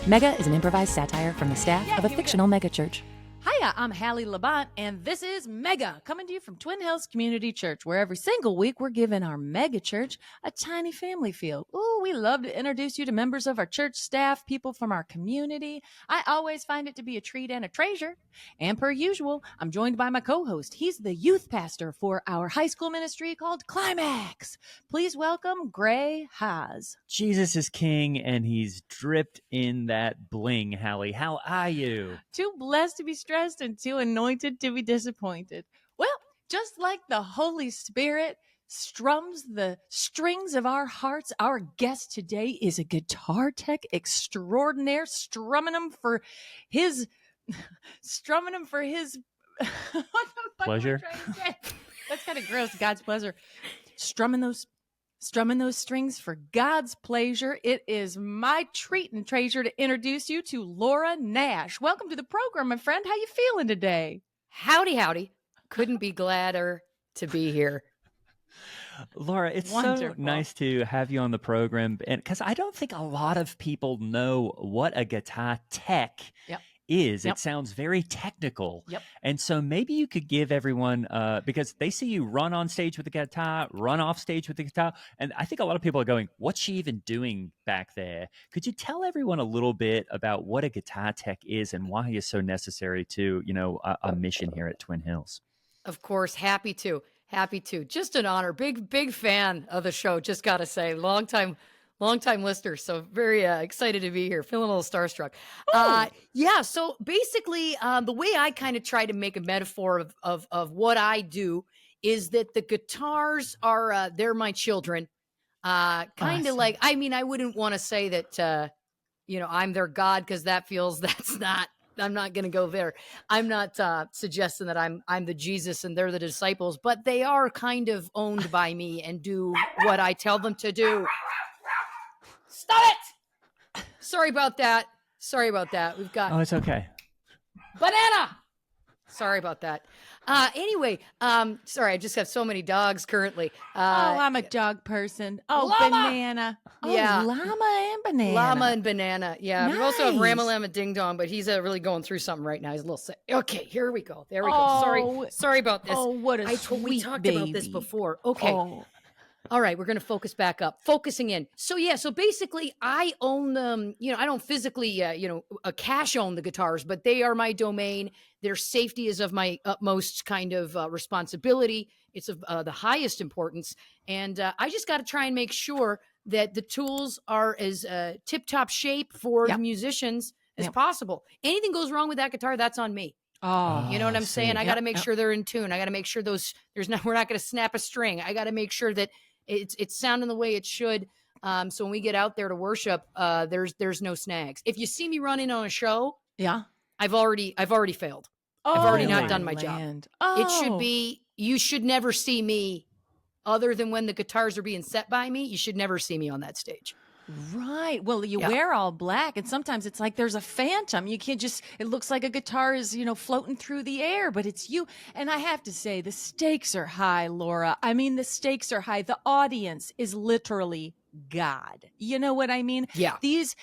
Mega is an improvised satire from the staff of a fictional megachurch. Hiya, I'm Hallie Labont, and this is Mega, coming to you from Twin Hills Community Church, where every single week we're giving our mega church a tiny family feel. Ooh, we love to introduce you to members of our church staff, people from our community. I always find it to be a treat and a treasure. And per usual, I'm joined by my co-host. He's the youth pastor for our high school ministry called Climax. Please welcome Gray Haas. Jesus is king, and he's dripped in that bling, Hallie. How are you? Too blessed to be stressed and too anointed to be disappointed. Well, just like the Holy Spirit strums the strings of our hearts, our guest today is a guitar tech extraordinaire, strumming them for his what the fuck Pleasure. am I trying to say? That's kind of gross. God's pleasure. Strumming those strings for God's pleasure. It is my treat and treasure to introduce you to Laura Nash. Welcome to the program, my friend. How you feeling today? Howdy, howdy. Couldn't be gladder to be here. Laura, it's Wonderful. so nice to have you on the program, and because I don't think a lot of people know what a guitar tech is. Yep. It sounds very technical. Yep. And so maybe you could give everyone, because they see you run on stage with the guitar, run off stage with the guitar, and I think a lot of people are going, what's she even doing back there? Could you tell everyone a little bit about what a guitar tech is and why it's so necessary to, a mission here at Twin Hills? Of course, happy to. Just an honor. Big fan of the show, just got to say. Long time listener, so very excited to be here. Feeling a little starstruck. So basically, the way I kind of try to make a metaphor of what I do is that the guitars are, they're my children. Awesome. Like, I mean, I wouldn't want to say that, I'm their God, because I'm not going to go there. I'm not suggesting that I'm the Jesus and they're the disciples, but they are kind of owned by me and do what I tell them to do. Stop it! Sorry about that. We've got... Oh, it's okay. Banana! Sorry about that. Anyway, sorry, I just have so many dogs currently. I'm a dog person. Oh, llama! banana. Oh, Yeah. Llama and banana. Llama and banana. Yeah. We also have Nice. Ramalama Ding Dong, but he's really going through something right now. He's a little sick. Okay, here we go. There we Oh. go. Sorry about this. Oh, what a We sweet talked baby. about this before. Okay. Oh. All right, we're going to focus back up. Focusing in. So basically I own them. I don't physically, cash own the guitars, but they are my domain. Their safety is of my utmost kind of responsibility. It's of the highest importance. And I just got to try and make sure that the tools are as tip-top shape for the musicians as possible. Anything goes wrong with that guitar, that's on me. Oh. You know what I'm see. saying? I got to make sure they're in tune. I got to make sure we're not going to snap a string. I got to make sure that it's sounding the way it should. So when we get out there to worship, there's no snags. If you see me running on a show, I've already failed. Oh, I've already not really? done my job. land. It should Oh. be, you should never see me other than when the guitars are being set by me. You should never see me on that stage. Right. Well, you wear all black, and sometimes it's like there's a phantom. You can't just, it looks like a guitar is, floating through the air, but it's you. And I have to say, the stakes are high, Laura. I mean, the stakes are high. The audience is literally God. You know what I mean? Yeah. These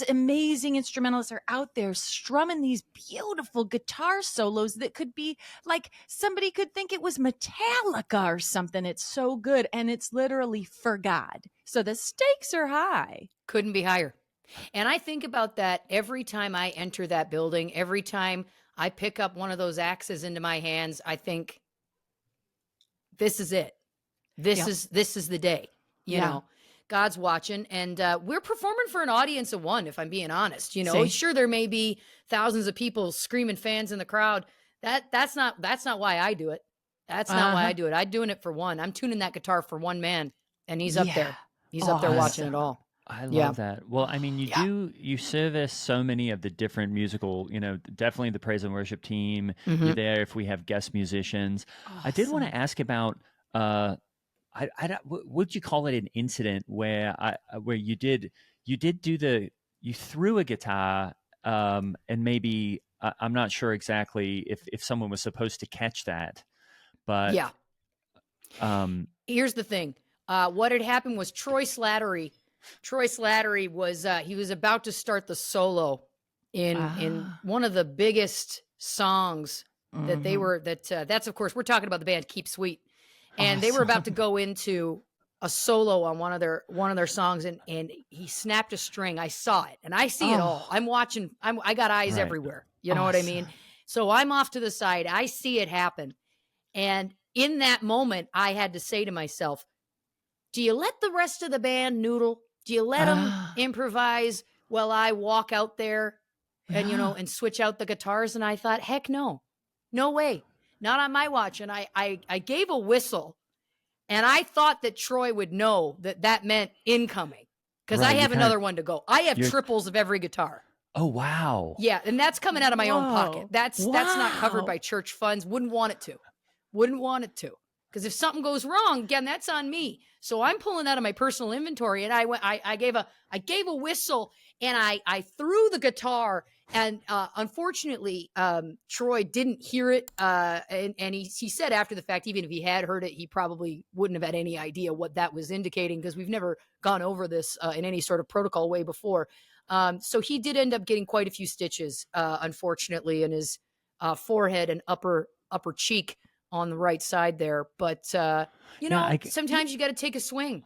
amazing instrumentalists are out there strumming these beautiful guitar solos that could be like somebody could think it was Metallica or something. It's so good, and it's literally for God. So the stakes are high. Couldn't be higher. And I think about that every time I enter that building, every time I pick up one of those axes into my hands, I think, this is it. This is the day, you know. God's watching, and we're performing for an audience of one, if I'm being honest. See? Sure, there may be thousands of people screaming fans in the crowd. That's not why I do it. That's not why I do it. I'm doing it for one. I'm tuning that guitar for one man, and he's up there. He's up there watching it all. I love that. Well, I mean, you service so many of the different musical, definitely the praise and worship team. You're there if we have guest musicians. Awesome. I did want to ask about, would you call it an incident where you threw a guitar, and maybe, I'm not sure exactly if someone was supposed to catch that, but here's the thing. What had happened was Troy Slattery Troy Slattery was he was about to start the solo in one of the biggest songs that they were that's of course we're talking about the band Keep Sweet, and they were about to go into a solo on one of their songs, and he snapped a string. I saw it, and I see it all. I'm watching. I got eyes everywhere. You know what I mean? So I'm off to the side. I see it happen, and in that moment, I had to say to myself, "Do you let the rest of the band noodle? Do you let them improvise while I walk out there and and switch out the guitars?" And I thought, heck no, no way, not on my watch. And I gave a whistle. And I thought that Troy would know that meant incoming, because I have another one to go. I have triples of every guitar. Oh, wow. Yeah, and that's coming out of my own pocket. That's not covered by church funds. Wouldn't want it to. Because if something goes wrong, again, that's on me. So I'm pulling out of my personal inventory, and I gave a whistle, and I threw the guitar, and unfortunately, Troy didn't hear it, and he said after the fact, even if he had heard it, he probably wouldn't have had any idea what that was indicating, because we've never gone over this in any sort of protocol way before. So he did end up getting quite a few stitches, unfortunately, in his forehead and upper cheek on the right side there. But sometimes you got to take a swing.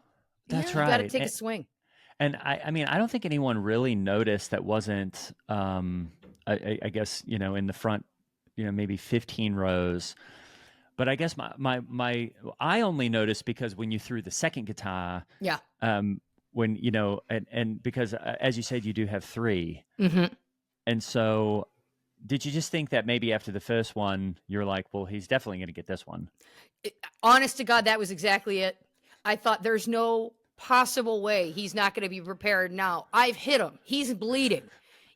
That's right. You got to take a swing. And I mean, I don't think anyone really noticed that wasn't, I guess, in the front, maybe 15 rows. But I guess I only noticed because when you threw the second guitar, when, and because as you said, you do have three. Mm-hmm. And so did you just think that maybe after the first one, you're like, well, he's definitely going to get this one? Honest to God, that was exactly it. I thought there's no possible way he's not going to be prepared now. I've hit him. He's bleeding,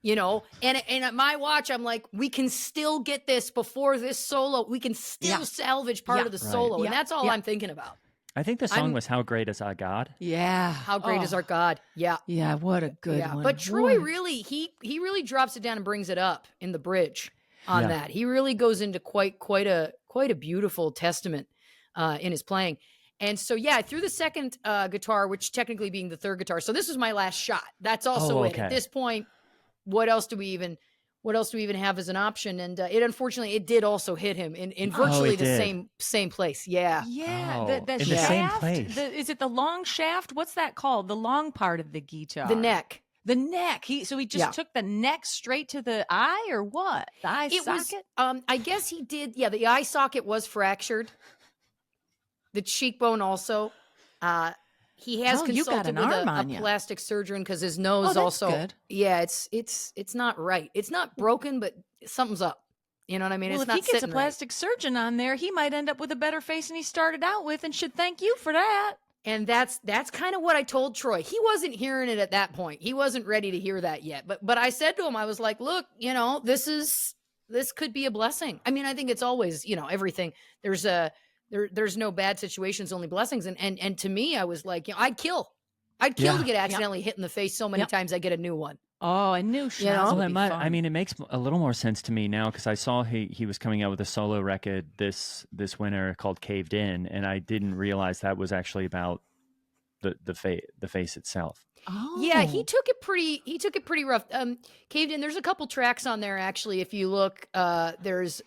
and at my watch, I'm like, we can still get this before this solo. We can still salvage part of the solo. And that's all I'm thinking about. I think the song was How Great Is Our God? Yeah. How Great Is Our God. Yeah. Yeah, what a good one. But Troy really, he really drops it down and brings it up in the bridge on that. He really goes into quite a beautiful testament in his playing. And so, I threw the second guitar, which technically being the third guitar. So this was my last shot. That's also it. At this point, what else do we even have as an option? And it did also hit him in virtually the same place. Yeah. Yeah. Oh, the in shaft, the same place. Is it the long shaft? What's that called? The long part of the guitar. The neck. The neck. He just took the neck straight to the eye, or what? The eye socket? I guess he did. Yeah, the eye socket was fractured. The cheekbone also. He has consulted with a plastic surgeon because his nose also. Good. Yeah, it's not right. It's not broken, but something's up. You know what I mean? Well, it's if not he gets a plastic surgeon on there, he might end up with a better face than he started out with, and should thank you for that. And that's kind of what I told Troy. He wasn't hearing it at that point. He wasn't ready to hear that yet. But I said to him, I was like, look, this could be a blessing. I mean, I think it's always, everything. There's no bad situations, only blessings. And to me, I was like, I'd kill to get accidentally hit in the face so many times I get a new one. Oh, a new shot. I mean, it makes a little more sense to me now, because I saw he was coming out with a solo record this winter called Caved In, and I didn't realize that was actually about the face itself. Oh. Yeah, he took it pretty rough. Caved In, there's a couple tracks on there actually. If you look, there's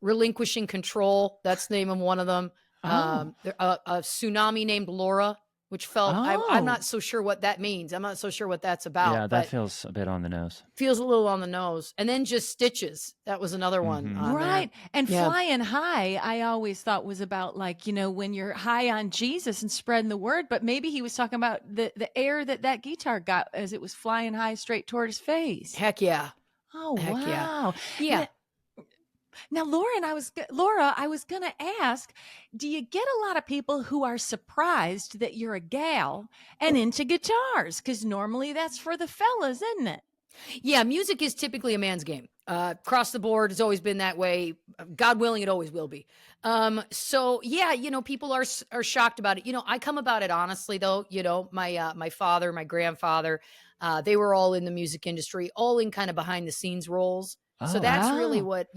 Relinquishing Control, that's the name of one of them. A Tsunami Named Laura, which felt, I'm not so sure what that means. I'm not so sure what that's about. Yeah, that feels a bit on the nose. Feels a little on the nose. And then Just Stitches. That was another one. Right. And Flying High, I always thought was about when you're high on Jesus and spreading the word. But maybe he was talking about the air that guitar got as it was flying high straight toward his face. Heck yeah. Oh, Heck wow. Yeah. Now, Laura, I was going to ask, do you get a lot of people who are surprised that you're a gal and into guitars? Because normally that's for the fellas, isn't it? Yeah, music is typically a man's game. Across the board, it's always been that way. God willing, it always will be. So yeah, people are shocked about it. I come about it honestly, though. My father, my grandfather, they were all in the music industry, all in kind of behind the scenes roles. So that's really what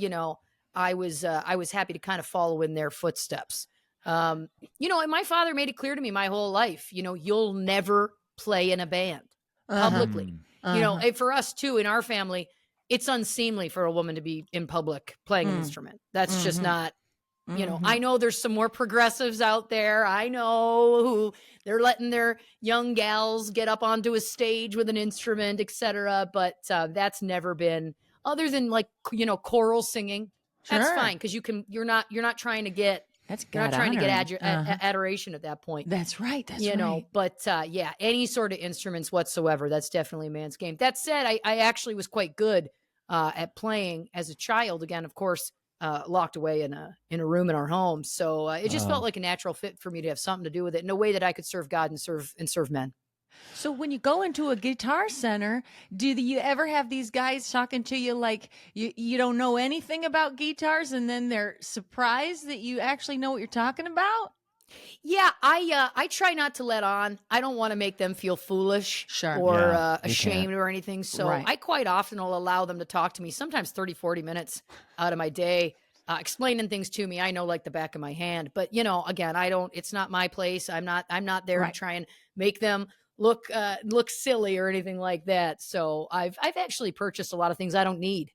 I was happy to kind of follow in their footsteps. And my father made it clear to me my whole life, you'll never play in a band publicly. And for us too, in our family, it's unseemly for a woman to be in public playing an instrument. That's just not, I know there's some more progressives out there. I know who they're letting their young gals get up onto a stage with an instrument, etc. But that's never been, other than like, choral singing. That's fine. Because you're not trying to get, you're not trying to get adoration at that point. That's right. That's right. But any sort of instruments whatsoever, that's definitely a man's game. That said, I actually was quite good at playing as a child. Again, of course, locked away in a room in our home. So it just felt like a natural fit for me to have something to do with it in a way that I could serve God and serve men. So when you go into a guitar center, do you ever have these guys talking to you like you don't know anything about guitars, and then they're surprised that you actually know what you're talking about? Yeah, I try not to let on. I don't want to make them feel foolish or ashamed or anything. So I quite often will allow them to talk to me, sometimes 30, 40 minutes out of my day, explaining things to me. I know like the back of my hand. But, again, it's not my place. I'm not there to try and make them look silly or anything like that. So I've actually purchased a lot of things I don't need,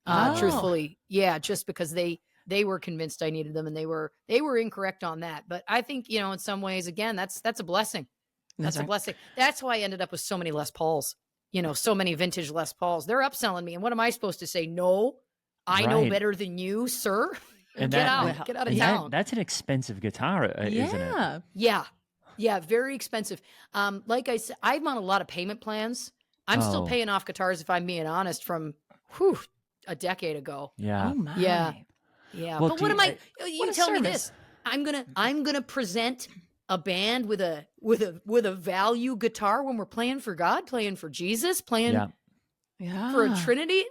truthfully. Yeah, just because they were convinced I needed them, and they were incorrect on that. But I think, in some ways, again, that's a blessing. That's a blessing. That's why I ended up with so many Les Pauls, so many vintage Les Pauls. They're upselling me. And what am I supposed to say? No, I know better than you, sir. And get out of town. That's an expensive guitar, isn't it? Yeah, very expensive. Like I said, I'm on a lot of payment plans. I'm still paying off guitars, if I'm being honest, from a decade ago. Yeah. Oh my. Yeah. Well, But what am I? You what a tell me service. this. I'm gonna present a band with a value guitar when we're playing for God, playing for Jesus, playing for a Trinity.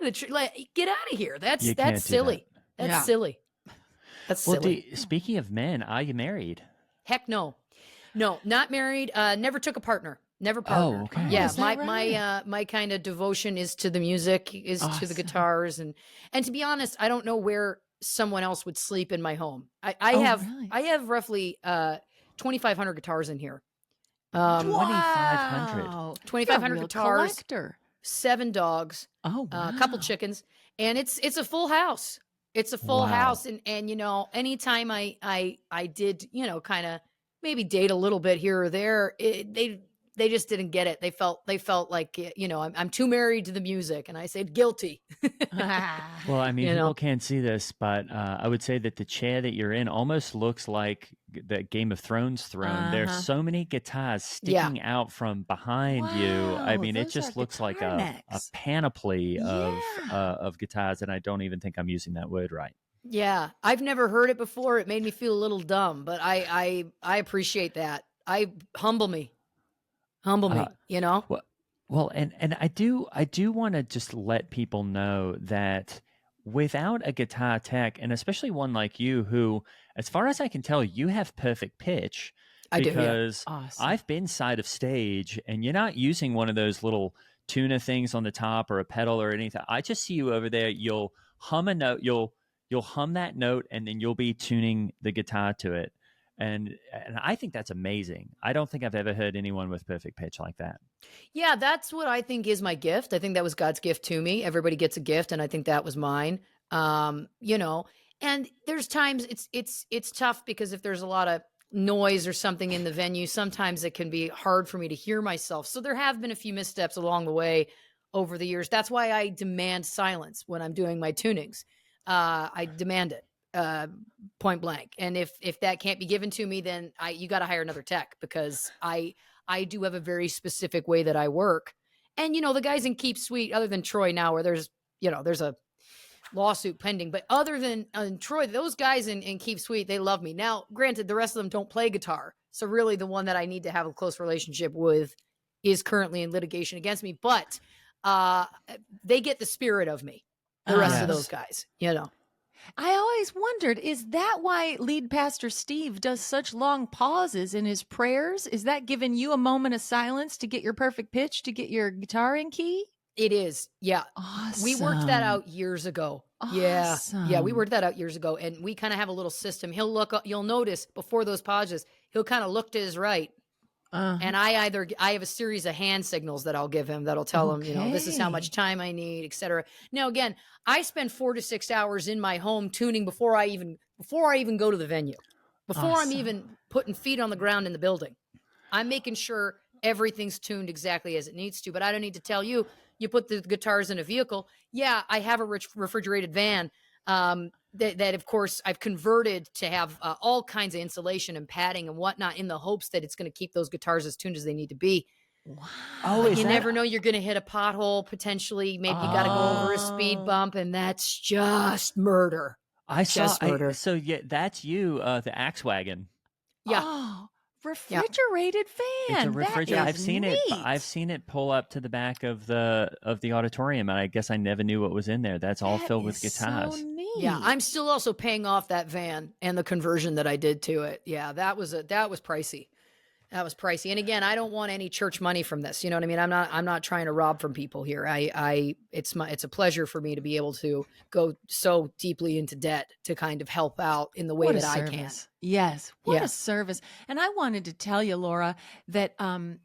Get out of here. That's You can't do silly. that. That's silly. That's Well, silly. speaking of men, are you married? Heck no. No, not married. Never took a partner. Never partnered. Oh, okay. Yeah, Is that right? my kind of devotion is to the music, is to the guitars, and to be honest, I don't know where someone else would sleep in my home. I have roughly 2,500 guitars in here. 2,500. Wow. 2,500 You're a real guitars. collector. 7 dogs. Oh, A couple chickens, and it's a full house. It's a full house, and anytime I did kind of maybe date a little bit here or there, they just didn't get it. They felt like I'm too married to the music, and I said guilty. Well, I mean, people can't see this, but I would say that the chair that you're in almost looks like the Game of Thrones throne. There's so many guitars sticking out from behind you. I mean, it those just are looks like guitar a necks. panoply of guitars, and I don't even think I'm using that word right. Yeah, I've never heard it before. It made me feel a little dumb, but I appreciate that. Humble me, Well, and I do want to just let people know that without a guitar tech, and especially one like you, who, as far as I can tell, you have perfect pitch. I do, yeah. Because Awesome. I've been side of stage, and you're not using one of those little tuner things on the top or a pedal or anything. I just see you over there. You'll hum a note. You'll hum that note, and then you'll be tuning the guitar to it. And I think that's amazing. I don't think I've ever heard anyone with perfect pitch like that. Yeah, that's what I think is my gift. I think that was God's gift to me. Everybody gets a gift, and I think that was mine. And there's times it's tough, because if there's a lot of noise or something in the venue, sometimes it can be hard for me to hear myself. So there have been a few missteps along the way over the years. That's why I demand silence when I'm doing my tunings. I demand it. Point blank. And if that can't be given to me, then you got to hire another tech, because I do have a very specific way that I work. And the guys in Keep Sweet, other than Troy now, where there's a lawsuit pending, but other than Troy, those guys in Keep Sweet, they love me. Now, granted, the rest of them don't play guitar, so really the one that I need to have a close relationship with is currently in litigation against me. But they get the spirit of me. The rest of those guys, I always wondered, is that why lead pastor Steve does such long pauses in his prayers? Is that giving you a moment of silence to get your perfect pitch, to get your guitar in key? It is. Yeah. Awesome. We worked that out years ago. Yeah. Yeah. We Awesome. worked that out years ago. And we kind of have a little system. He'll look up, you'll notice before those pauses, he'll kind of look to his right. And I have a series of hand signals that I'll give him that'll tell him, this is how much time I need, et cetera. Now, again, I spend 4 to 6 hours in my home tuning before I even go to the venue, before I'm even putting feet on the ground in the building. I'm making sure everything's tuned exactly as it needs to, but I don't need to tell you, you put the guitars in a vehicle. Yeah, I have a refrigerated van that of course I've converted to have all kinds of insulation and padding and whatnot in the hopes that it's going to keep those guitars as tuned as they need to be. Wow. Oh, You never know, you're going to hit a pothole potentially. Maybe you got to go over a speed bump, and that's just murder. So yeah, that's you, the Axe Wagon. Yeah. Oh, refrigerated van. It's a refrigerator. That is I've seen it pull up to the back of the auditorium, and I guess I never knew what was in there. That's all filled with guitars. So neat. Yeah, I'm still also paying off that van and the conversion that I did to it. Yeah, that was pricey. That was pricey. And again, I don't want any church money from this. You know what I mean? I'm not trying to rob from people here. It's a pleasure for me to be able to go so deeply into debt to kind of help out in the way that I can. Yes. What a service. And I wanted to tell you, Laura, that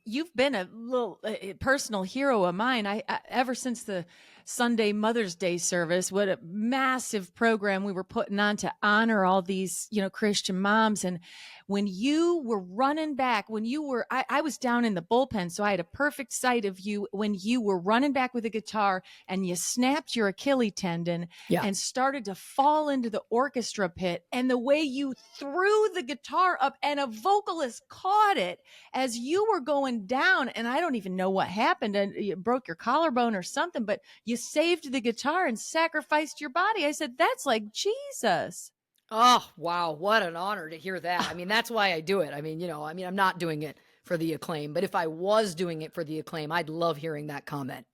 you've been a little personal hero of mine. I ever since the Sunday Mother's Day service, what a massive program we were putting on to honor all these, Christian moms. And when you were running back, I was down in the bullpen, so I had a perfect sight of you when you were running back with a guitar and you snapped your Achilles tendon and started to fall into the orchestra pit. And the way you threw the guitar up and a vocalist caught it as you were going down. And I don't even know what happened. And you broke your collarbone or something, but you saved the guitar and sacrificed your body. I said, that's like Jesus. Oh, wow. What an honor to hear that. I mean, that's why I do it. I mean, I'm not doing it for the acclaim, but if I was doing it for the acclaim, I'd love hearing that comment,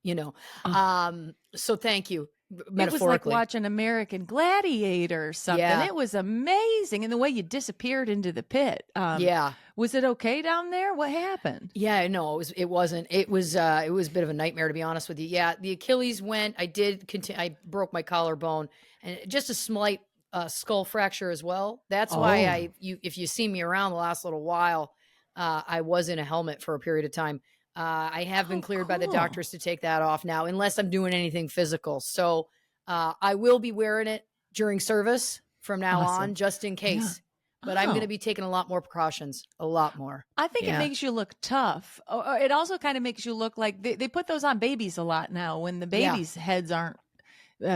So thank you. Metaphorically. It was like watching American Gladiator or something. Yeah. It was amazing. And the way you disappeared into the pit. Was it okay down there? What happened? Yeah, no, it wasn't. It was a bit of a nightmare, to be honest with you. Yeah, the Achilles went. I did continue. I broke my collarbone and just a slight skull fracture as well. That's why if you see me around the last little while, I was in a helmet for a period of time. I have been cleared by the doctors to take that off now, unless I'm doing anything physical. So I will be wearing it during service from now on, just in case. Yeah. But I'm going to be taking a lot more precautions, a lot more. I think it makes you look tough. It also kind of makes you look like they put those on babies a lot now when the babies' heads aren't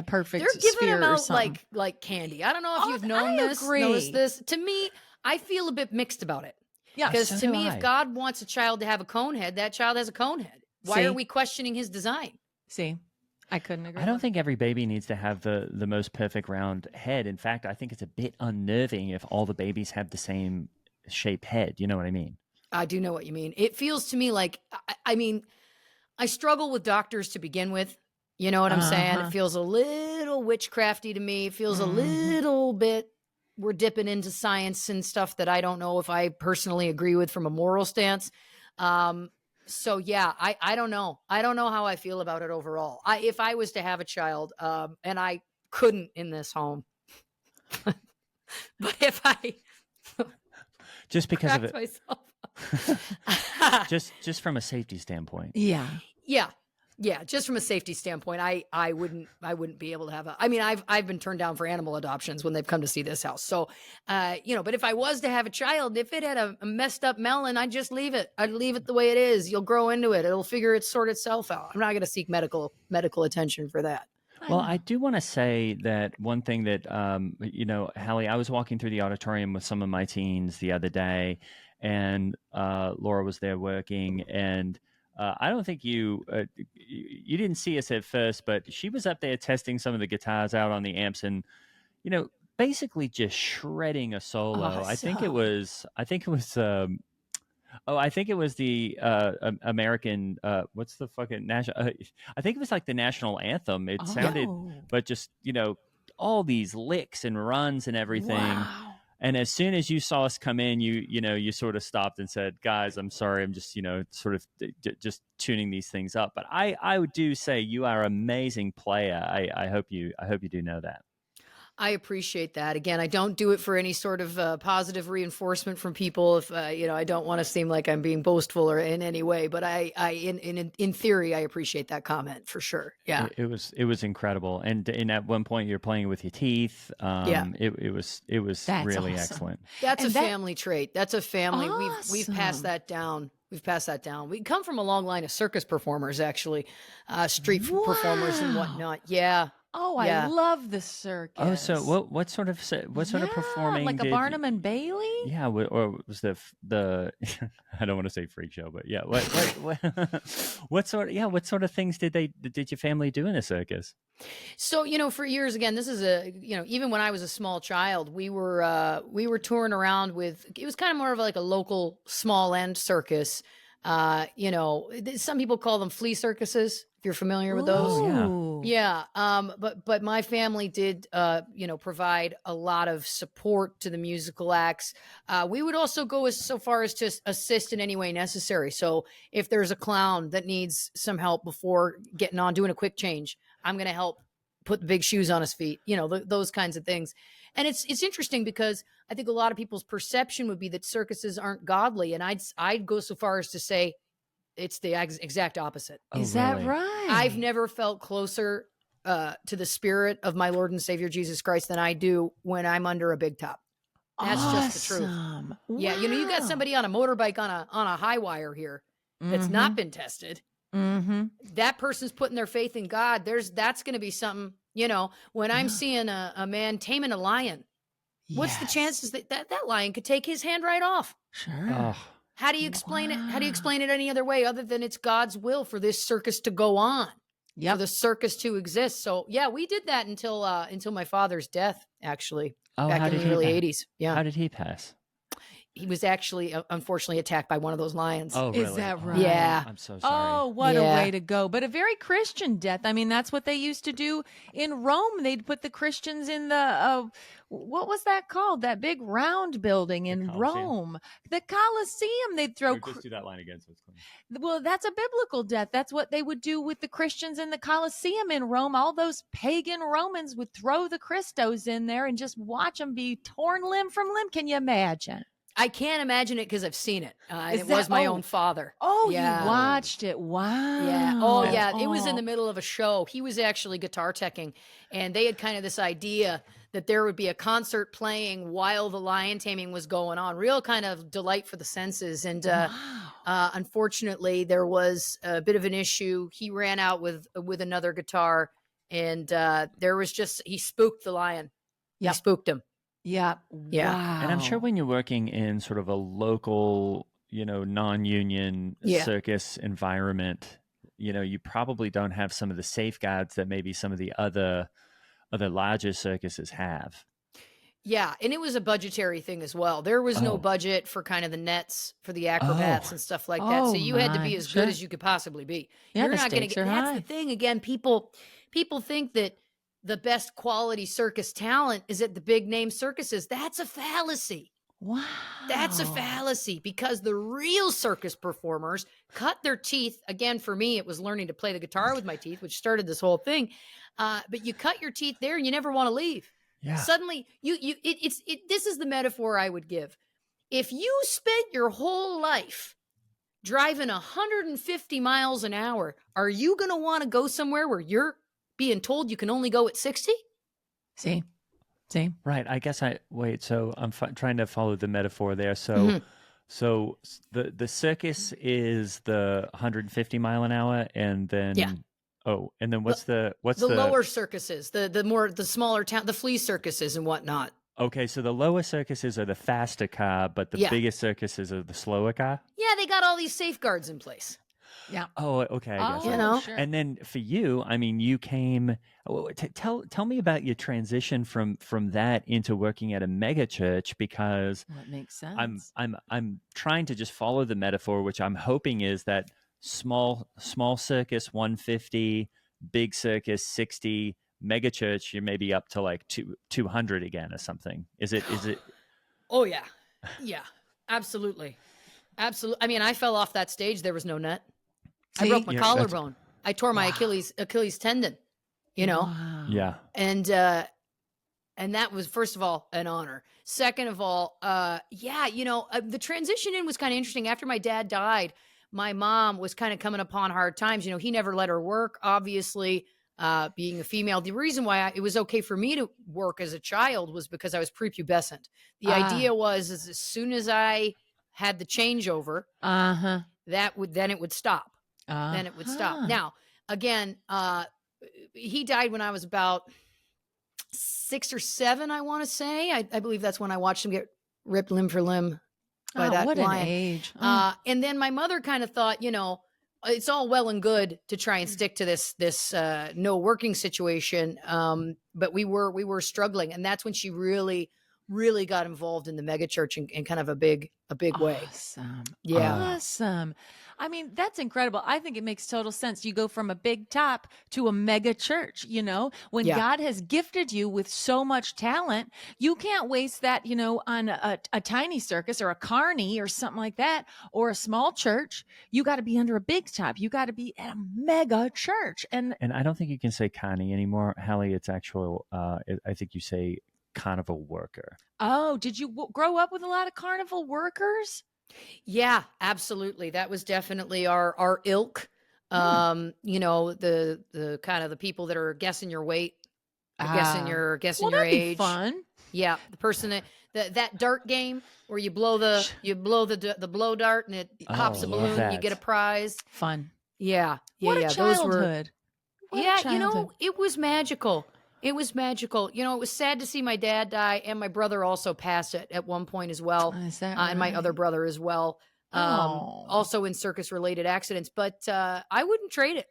perfect. They're giving them out like candy. I don't know if you've noticed this. To me, I feel a bit mixed about it. Yeah, because to me, if God wants a child to have a cone head, that child has a cone head. Why are we questioning his design? See, I couldn't agree. I don't think every baby needs to have the most perfect round head. In fact, I think it's a bit unnerving if all the babies have the same shape head. You know what I mean? I do know what you mean. It feels to me like, I struggle with doctors to begin with. You know what I'm saying? It feels a little witchcrafty to me. It feels a little bit, we're dipping into science and stuff that I don't know if I personally agree with from a moral stance. So yeah, I don't know. I don't know how I feel about it overall. If I was to have a child, and I couldn't in this home, but if I just because of it, myself. just from a safety standpoint. Yeah, just from a safety standpoint, I wouldn't be able to have I've been turned down for animal adoptions when they've come to see this house. So, but if I was to have a child, if it had a messed up melon, I'd just leave it. I'd leave it the way it is. You'll grow into it. It'll sort itself out. I'm not going to seek medical attention for that. Well, I do want to say that one thing that, Hallie, I was walking through the auditorium with some of my teens the other day, and Laura was there working, and I don't think you didn't see us at first, but she was up there testing some of the guitars out on the amps and, basically just shredding a solo. I think it was the American, what's the fucking national, I think it was like the national anthem. It sounded, but just, all these licks and runs and everything. Wow. And as soon as you saw us come in, you sort of stopped and said, "Guys, I'm sorry. I'm just, sort of just tuning these things up." But I do say you are an amazing player. I hope you do know that. I appreciate that. Again, I don't do it for any sort of positive reinforcement from people. If I don't want to seem like I'm being boastful or in any way, but in theory, I appreciate that comment for sure. Yeah, it was incredible. And at one point, you're playing with your teeth. Yeah. It was That's really awesome. excellent. that's And a that- family trait. That's a family. We've passed Awesome. that down. We've passed that down. We come from a long line of circus performers, actually, street performers and Wow. whatnot. Yeah. Oh, Yeah. I love the circus. Oh, so what sort of performing? like a did Barnum and Bailey? Yeah, or was the I don't want to say freak show, but yeah, what sort of things did your family do in a circus? So, for years, again, this is even when I was a small child, we were touring around with, it was kind of more of like a local small end circus. Some people call them flea circuses, if you're familiar with those. Oh, yeah. Ooh. Yeah. But my family did, provide a lot of support to the musical acts. We would also go so far as to assist in any way necessary. So if there's a clown that needs some help before getting on, doing a quick change, I'm going to help put the big shoes on his feet, those kinds of things. And it's interesting because I think a lot of people's perception would be that circuses aren't godly. And I'd go so far as to say it's the exact opposite. Oh, Is that really? right? I've never felt closer to the spirit of my Lord and Savior Jesus Christ than I do when I'm under a big top. That's just the truth. Awesome. Yeah, you got Wow. somebody on a motorbike on a high wire here that's not been tested. Mm-hmm. That person's putting their faith in God. That's going to be something. When I'm seeing a man taming a lion, what's the chances that lion could take his hand right off? Sure. Oh, How do you explain it? How do you explain it any other way other than it's God's will for this circus to go on? For Yep. the circus to exist. So yeah, we did that until my father's death, actually, back how in did the he early pass? 80s. Yeah. How did he pass? He was actually unfortunately attacked by one of those lions. Oh, really? Is that Oh, right? Yeah. I'm so sorry. Oh, what Yeah. a way to go. But a very Christian death. I mean, that's what they used to do in Rome. They'd put the Christians in the, what was that called? That big round building in Colosseum. Rome. The Colosseum. They'd throw. Just do that line again so it's clean. Well, that's a biblical death. That's what they would do with the Christians in the Colosseum in Rome. All those pagan Romans would throw the Christos in there and just watch them be torn limb from limb. Can you imagine? I can't imagine it because I've seen it. Is It was that- my oh. own father. Oh, Yeah. you watched it. Wow. Yeah. Oh, yeah. It was in the Oh. middle of a show. He was actually guitar teching, and they had kind of this idea that there would be a concert playing while the lion taming was going on. Real kind of delight for the senses. And Wow. unfortunately, there was a bit of an issue. He ran out with another guitar, and there was he spooked the lion. Yep. He spooked him. Yeah. Yeah. Wow. And I'm sure when you're working in sort of a local, non-union Yeah. circus environment, you probably don't have some of the safeguards that maybe some of the other larger circuses have. Yeah, and it was a budgetary thing as well. There was no Oh. budget for kind of the nets for the acrobats Oh. and stuff like that. So Oh, you had to my. be as Sure. good as you could possibly be. Yeah, You're the not going to stakes get. are That's high. the thing. Again, people think that the best quality circus talent is at the big name circuses. That's a fallacy. Wow. That's a fallacy because the real circus performers cut their teeth. Again, for me, it was learning to play the guitar with my teeth, which started this whole thing. But you cut your teeth there and you never want to leave. Yeah. Suddenly, this is the metaphor I would give. If you spent your whole life driving 150 miles an hour, are you going to want to go somewhere where you're being told you can only go at 60? See? Right. I guess so I'm trying to follow the metaphor there. So, Mhm. so the circus is the 150 mile an hour, and then Yeah. and then what's the lower circuses, the smaller town, the flea circuses and whatnot. Okay, so the lower circuses are the faster car, but the Yeah. biggest circuses are the slower car. Yeah, they got all these safeguards in place. Yeah. Oh, okay, I guess. Oh, You know? sure. And then for you, I mean, you came. Tell me about your transition from that into working at a mega church, because That makes sense. I'm trying to just follow the metaphor, which I'm hoping is that small circus 150, big circus 60, mega church you're maybe up to like 200 again or something. Is it? Oh yeah. Yeah. Absolutely. Absolutely. I mean, I fell off that stage. There was no net. I See? broke my Yeah, that's- collarbone. I tore my Wow. Achilles tendon, you know? Wow. Yeah. And that was, first of all, an honor. Second of all, the transition in was kind of interesting. After my dad died, my mom was kind of coming upon hard times. You know, he never let her work, obviously, being a female. The reason why it was okay for me to work as a child was because I was prepubescent. The idea was is as soon as I had the changeover, Uh-huh. then it would stop. Then it would stop. Now, again, he died when I was about 6 or 7, I want to say. I believe that's when I watched him get ripped limb for limb by that what lion. an age. And then my mother kind of thought, you know, it's all well and good to try and stick to this no working situation, but we were struggling, and that's when she really got involved in the mega church in kind of a big way. Awesome. Yeah. Awesome. I mean, that's incredible. I think it makes total sense. You go from a big top to a mega church, you know, when Yeah. God has gifted you with so much talent, you can't waste that, you know, on a tiny circus or a carny or something like that, or a small church. You got to be under a big top. You got to be at a mega church. And And I don't think you can say Connie anymore, Hallie. It's actual. I think you say carnival worker. oh, did you grow up with a lot of carnival workers? Yeah, absolutely. That was definitely our ilk. You know, the kind of the people that are guessing your weight, guessing your well, that'd age. be fun. Yeah, the person that dart game where you blow the blow dart and it pops a love balloon, you that. get a prize. Fun. Yeah, yeah, What yeah. a Those were childhood. What a you childhood. know, it was magical. It was magical. You know, it was sad to see my dad die, and my brother also passed at one point as well, Is that and my right? other brother as well. Oh. Also in circus related accidents, but I wouldn't trade it.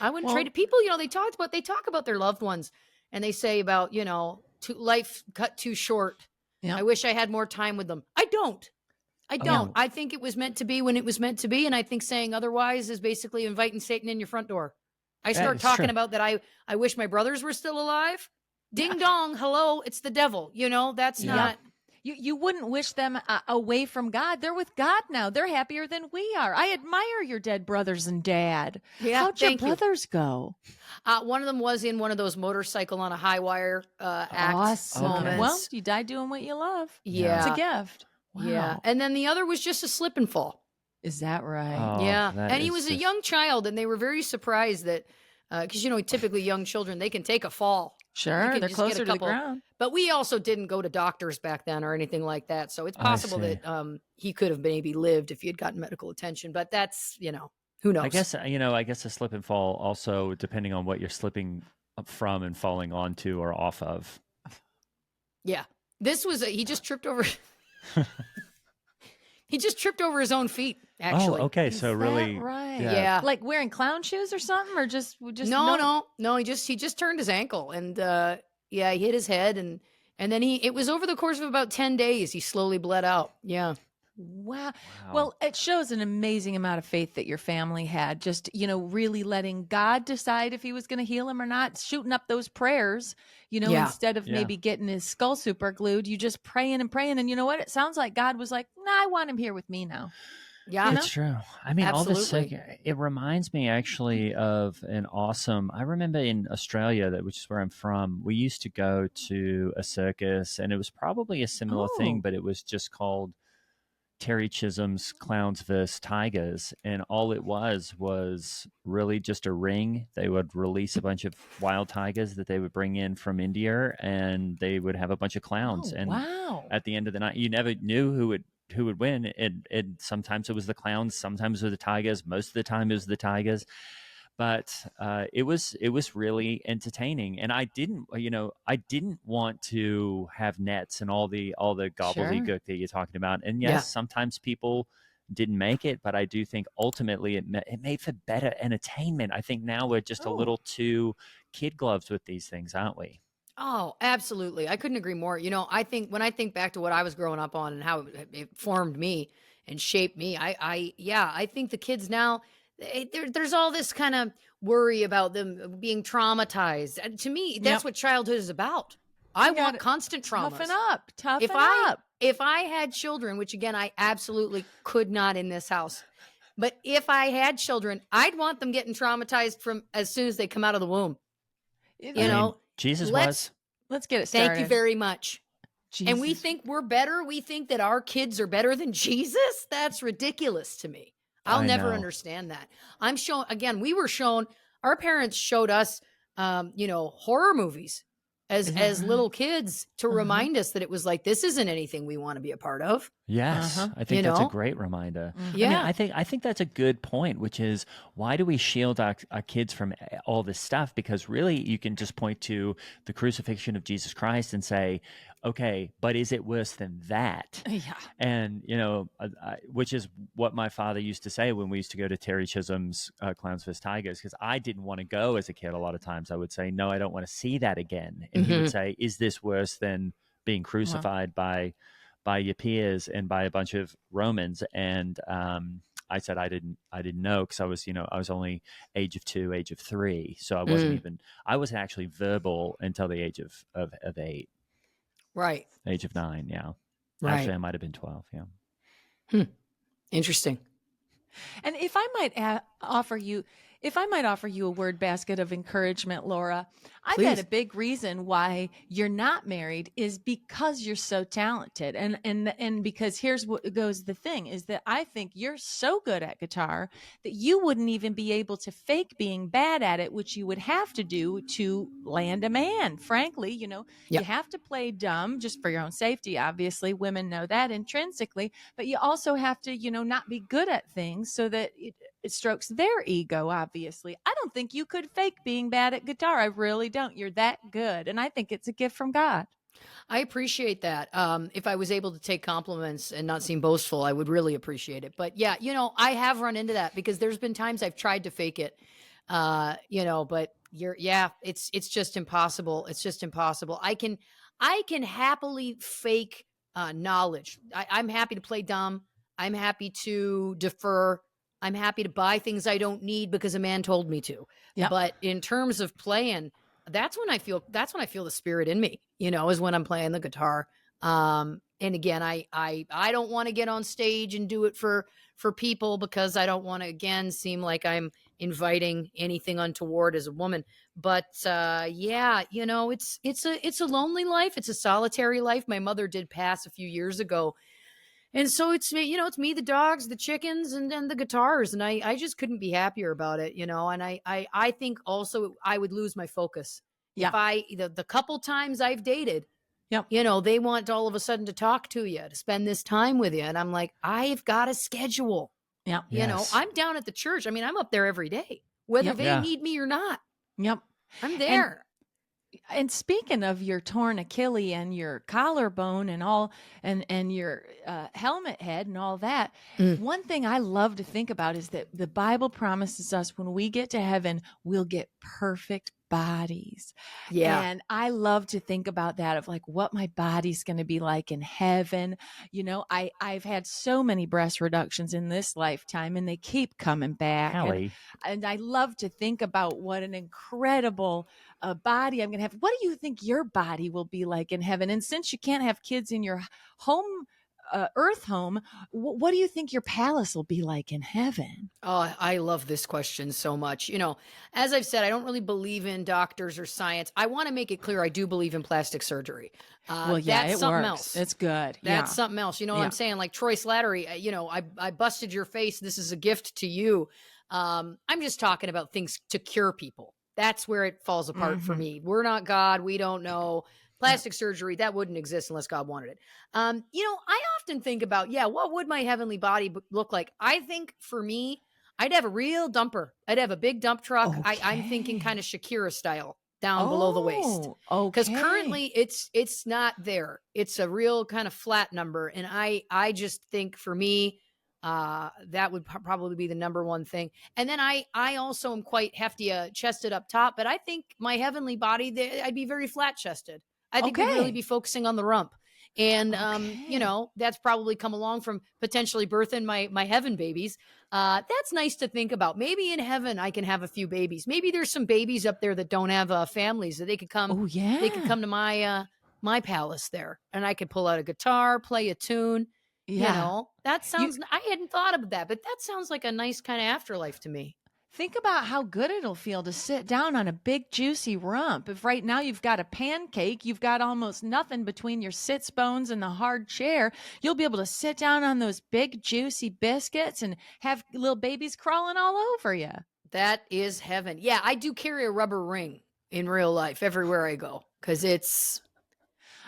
I wouldn't Well- trade it. People, you know, they talk about their loved ones, and they say about, you know, life cut too short. Yeah. I wish I had more time with them. I don't. I think it was meant to be when it was meant to be, and I think saying otherwise is basically inviting Satan in your front door. I start is talking true. about that I wish my brothers were still alive. Ding dong, hello, it's the devil. You know, that's Yeah. not. You wouldn't wish them away from God. They're with God now. They're happier than we are. I admire your dead brothers and dad. Yeah, How'd your thank you. brothers go? One of them was in one of those motorcycle on a high wire act Awesome. moments. Well, you died doing what you love. Yeah. It's a gift. Wow. Yeah. And then the other was just a slip and fall. Is that right? Oh, Yeah. that And he is was a just- young child, and they were very surprised that, because, you know, typically young children, they can take a fall. Sure. can They're just get a closer to the couple- ground. But we also didn't go to doctors back then or anything like that. So it's I possible see. that he could have maybe lived if he had gotten medical attention. But that's, you know, who knows? I guess a slip and fall also depending on what you're slipping from and falling onto or off of. Yeah. This was, he just tripped over. He just tripped over his own feet, actually. Oh, okay. Is So that really, right? Yeah. Like wearing clown shoes or something, or just No. He just turned his ankle, and he hit his head, and then it was over the course of about 10 days. He slowly bled out. Yeah. Wow. Well, it shows an amazing amount of faith that your family had. Just, you know, really letting God decide if he was going to heal him or not, shooting up those prayers, you know, Yeah. instead of Yeah. maybe getting his skull super glued, you just praying and praying. And you know what? It sounds like God was like, nah, I want him here with me now. Yeah. You know? It's true. I mean, all this, Absolutely. it reminds me actually of an awesome. I remember in Australia, which is where I'm from, we used to go to a circus, and it was probably a similar thing, Oh. but it was just called Terry Chisholm's Clowns vs. Tigers. And all it was really just a ring. They would release a bunch of wild tigers that they would bring in from India, and they would have a bunch of clowns. Oh, And wow. at the end of the night, you never knew who would win. It sometimes it was the clowns, sometimes it was the tigers. Most of the time it was the tigers. But it was really entertaining, and I didn't want to have nets and all the gobbledygook that you're talking about. And yes, Yeah. sometimes people didn't make it, but I do think ultimately it made for better entertainment. I think now we're just a Oh. little too kid gloves with these things, aren't we? Oh, absolutely. I couldn't agree more. You know, I think when I think back to what I was growing up on and how it formed me and shaped me, I think the kids now, there's all this kind of worry about them being traumatized. And to me, that's what childhood is about. I You want gotta constant traumas. Toughen up. If I had children, which again, I absolutely could not in this house, but if I had children, I'd want them getting traumatized from as soon as they come out of the womb. You I mean, know, Jesus let's, let's get it started. thank you very much. Jesus. And we think we're better. We think that our kids are better than Jesus. That's ridiculous to me. I'll I never know. understand that. I'm shown, again, we were shown, our parents showed us, horror movies as little kids to remind us that it was like, this isn't anything we want to be a part of. Yes, I think that's a great reminder. Yeah. I mean, I think that's a good point, which is why do we shield our kids from all this stuff? Because really, you can just point to the crucifixion of Jesus Christ and say, okay, but is it worse than that? Yeah. And, which is what my father used to say when we used to go to Terry Chisholm's Clowns vs. Tigers, because I didn't want to go as a kid. A lot of times I would say, no, I don't want to see that again. And he would say, is this worse than being crucified by your peers and by a bunch of Romans? And I said I didn't know, because I was only age of 2, age of 3, so I wasn't actually verbal until the age of 8. Right. Age of 9, yeah. Right. Actually, I might have been 12, yeah. Interesting. And if I might offer you a word basket of encouragement, Laura, I bet a big reason why you're not married is because you're so talented. And because here's what goes the thing is that I think you're so good at guitar that you wouldn't even be able to fake being bad at it, which you would have to do to land a man. Frankly, you have to play dumb just for your own safety. Obviously, women know that intrinsically, but you also have to, not be good at things so that it strokes their ego, obviously. I don't think you could fake being bad at guitar. I really don't. You're that good. And I think it's a gift from God. I appreciate that. If I was able to take compliments and not seem boastful, I would really appreciate it. But yeah, I have run into that because there's been times I've tried to fake it, but it's just impossible. It's just impossible. I can happily fake knowledge. I'm happy to play dumb. I'm happy to defer. I'm happy to buy things I don't need because a man told me to. Yep. But in terms of playing, that's when I feel the spirit in me, is when I'm playing the guitar. And again, I don't want to get on stage and do it for people because I don't want to, again, seem like I'm inviting anything untoward as a woman. But it's a lonely life. It's a solitary life. My mother did pass a few years ago. And so it's me, it's me, the dogs, the chickens, and then the guitars. And I just couldn't be happier about it, and I think also I would lose my focus. Yeah. If the couple times I've dated, Yep. they want all of a sudden to talk to you, to spend this time with you. And I'm like, I've got a schedule. Yeah. Yes. I'm down at the church. I mean, I'm up there every day, whether they need me or not. Yep. I'm there. And speaking of your torn Achilles and your collarbone and all, and your helmet head and all that, one thing I love to think about is that the Bible promises us when we get to heaven, we'll get perfect bodies. Yeah. And I love to think about that of like what my body's going to be like in heaven. I've had so many breast reductions in this lifetime and they keep coming back. And I love to think about what an incredible body I'm going to have. What do you think your body will be like in heaven? And since you can't have kids in your home, earth home, what do you think your palace will be like in heaven? Oh, I love this question so much. As I've said, I don't really believe in doctors or science. I want to make it clear I do believe in plastic surgery. That's it something works. else. It's good. That's something else. You know what I'm saying? Like Troy Slattery, I busted your face. This is a gift to you. I'm just talking about things to cure people. That's where it falls apart for me. We're not God. We don't know. Plastic surgery, that wouldn't exist unless God wanted it. I often think about, what would my heavenly body look like? I think for me, I'd have a real dumper. I'd have a big dump truck. Okay. I'm thinking kind of Shakira style down below the waist. Okay. Because currently it's not there. It's a real kind of flat number. And I just think for me, that would probably be the number one thing. And then I also am quite hefty, chested up top, but I think my heavenly body, I'd be very flat chested. I think we'd really be focusing on the rump. And, that's probably come along from potentially birthing my heaven babies. That's nice to think about. Maybe in heaven I can have a few babies. Maybe there's some babies up there that don't have families that they could come. Oh, yeah. They could come to my palace there, and I could pull out a guitar, play a tune. You Yeah. know, that sounds, I hadn't thought of that, but that sounds like a nice kind of afterlife to me. Think about how good it'll feel to sit down on a big juicy rump. If right now you've got a pancake, you've got almost nothing between your sits bones and the hard chair, you'll be able to sit down on those big juicy biscuits and have little babies crawling all over you. That is heaven. Yeah, I do carry a rubber ring in real life everywhere I go because it's,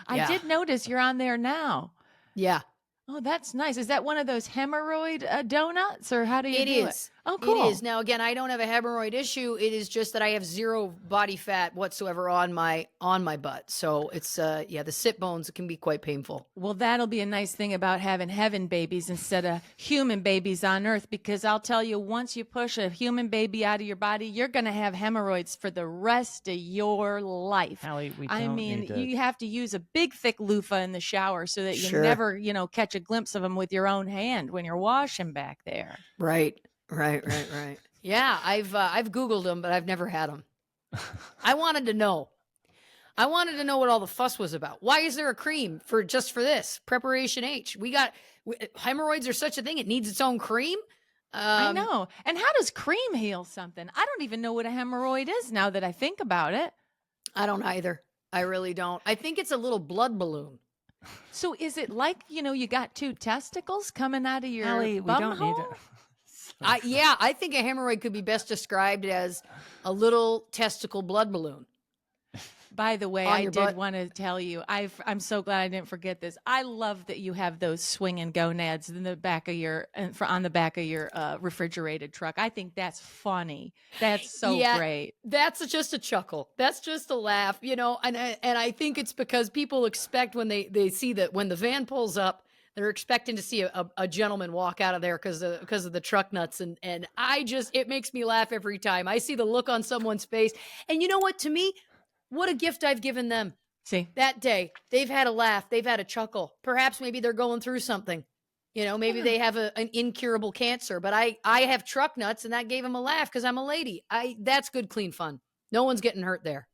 I yeah. did notice you're on there now. Yeah, Oh, that's nice. Is that one of those hemorrhoid donuts, or how do you it do is. it? Oh, cool. It is. Now, again, I don't have a hemorrhoid issue. It is just that I have zero body fat whatsoever on my butt. So it's the sit bones can be quite painful. Well, that'll be a nice thing about having heaven babies instead of human babies on earth, because I'll tell you, once you push a human baby out of your body, you're going to have hemorrhoids for the rest of your life. Hallie, we I don't mean, need to... you have to use a big, thick loofah in the shower so that you Sure. never, catch a glimpse of them with your own hand when you're washing back there. Right. Yeah, I've Googled them, but I've never had them. I wanted to know. I wanted to know what all the fuss was about. Why is there a cream for this? Preparation H. Hemorrhoids are such a thing. It needs its own cream. I know. And how does cream heal something? I don't even know what a hemorrhoid is now that I think about it. I don't either. I really don't. I think it's a little blood balloon. So is it like, you got two testicles coming out of your Hallie, we bum don't hole? need to... I think a hemorrhoid could be best described as a little testicle blood balloon. By the way, On I your did butt. want to tell you, I'm so glad I didn't forget this. I love that you have those swinging gonads in the back of on the back of your refrigerated truck. I think that's funny. That's so great. That's just a chuckle. That's just a laugh, and I think it's because people expect when they see that when the van pulls up, they're expecting to see a gentleman walk out of there because of the truck nuts. And it makes me laugh every time. I see the look on someone's face. And you know what, to me, what a gift I've given them. See, that day, they've had a laugh. They've had a chuckle. Perhaps maybe they're going through something. Maybe they have an incurable cancer, but I have truck nuts and that gave them a laugh because I'm a lady. That's good, clean fun. No one's getting hurt there.